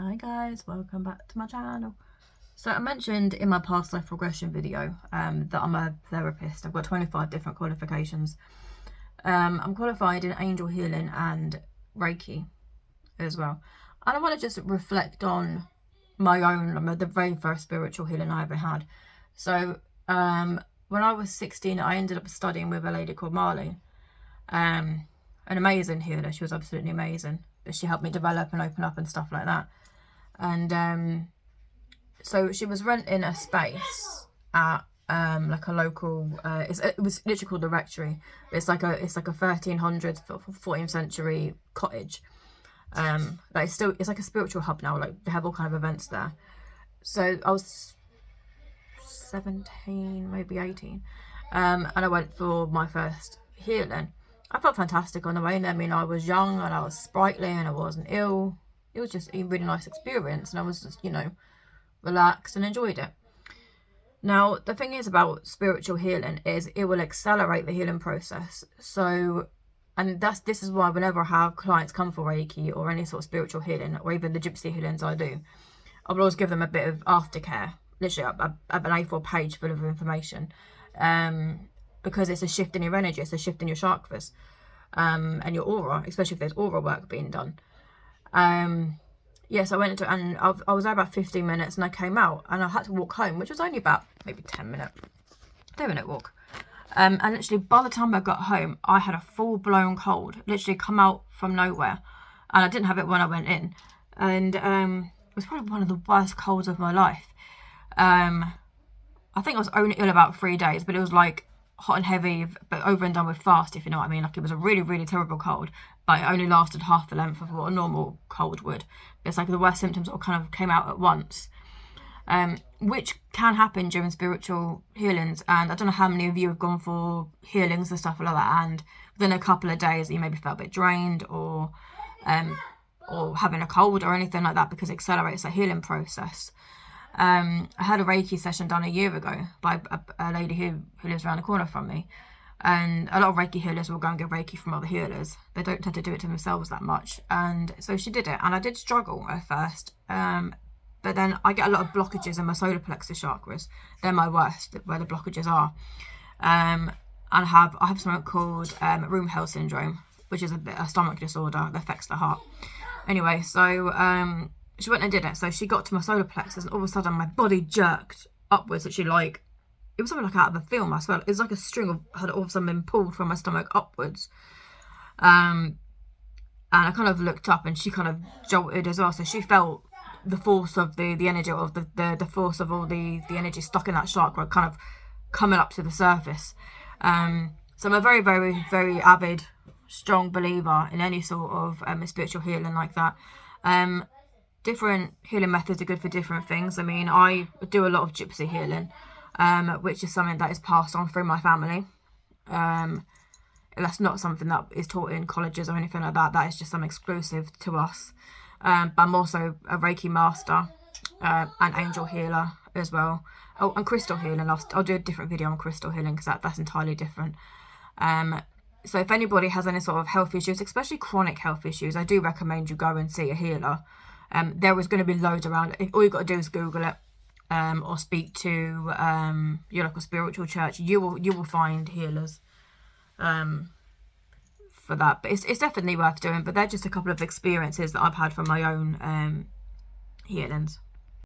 Hi guys, welcome back to my channel. So I mentioned in my past life regression video that I'm a therapist. I've got 25 different qualifications. I'm qualified in angel healing and Reiki as well. And I want to just reflect on my own, the very first spiritual healing I ever had. So when I was 16, I ended up studying with a lady called Marley. An amazing healer. She was absolutely amazing. But she helped me develop and open up and stuff like that. And so she was renting a space at like a local it was literally called the Rectory. It's like a 1300s 14th century cottage. But it's like a spiritual hub now. Like they have all kind of events there. So I was 17, maybe 18, and I went for my first healing. I felt fantastic on the way. I mean, I was young and I was sprightly and I wasn't ill. It was just a really nice experience, and I was just, relaxed and enjoyed it. Now, the thing is about spiritual healing is it will accelerate the healing process. So, and this is why whenever I have clients come for Reiki or any sort of spiritual healing, or even the gypsy healings I do, I will always give them a bit of aftercare, literally an A4 page full of information, because it's a shift in your energy, it's a shift in your chakras, and your aura, especially if there's aura work being done. Yes, I went into, and I was there about 15 minutes and I came out and I had to walk home, which was only about maybe 10-minute walk. And literally by the time I got home, I had a full-blown cold, literally come out from nowhere. And I didn't have it when I went in. And it was probably one of the worst colds of my life. I think I was only ill about 3 days, but it was like hot and heavy, but over and done with fast, if you know what I mean. Like it was a really, really terrible cold, but it only lasted half the length of what a normal cold would. It's like the worst symptoms all kind of came out at once, which can happen during spiritual healings. And I don't know how many of you have gone for healings and stuff like that, and within a couple of days you maybe felt a bit drained or having a cold or anything like that, because it accelerates the healing process. I had a Reiki session done a year ago by a lady who lives around the corner from me. And a lot of Reiki healers will go and get Reiki from other healers. They don't tend to do it to themselves that much. And so she did it. And I did struggle at first. But then I get a lot of blockages in my solar plexus chakras. They're my worst, where the blockages are. And I have something called room hell syndrome, which is a stomach disorder that affects the heart. Anyway, so she went and did it. So she got to my solar plexus and all of a sudden my body jerked upwards. Actually, like, it was something like out of a film, I swear. It was like a string had all of a sudden been pulled from my stomach upwards. And I kind of looked up and she kind of jolted as well. So she felt the force of the energy, of the force of all the energy stuck in that chakra kind of coming up to the surface. So I'm a very, very, very avid, strong believer in any sort of spiritual healing like that. Different healing methods are good for different things. I mean, I do a lot of gypsy healing, which is something that is passed on through my family. That's not something that is taught in colleges or anything like that. That is just something exclusive to us. But I'm also a Reiki master, an angel healer as well. Oh, and crystal healing. I'll do a different video on crystal healing because that's entirely different. So if anybody has any sort of health issues, especially chronic health issues, I do recommend you go and see a healer. There is going to be loads around. All you've got to do is Google it, or speak to your local spiritual church. You will find healers for that. But it's definitely worth doing. But they're just a couple of experiences that I've had from my own healings.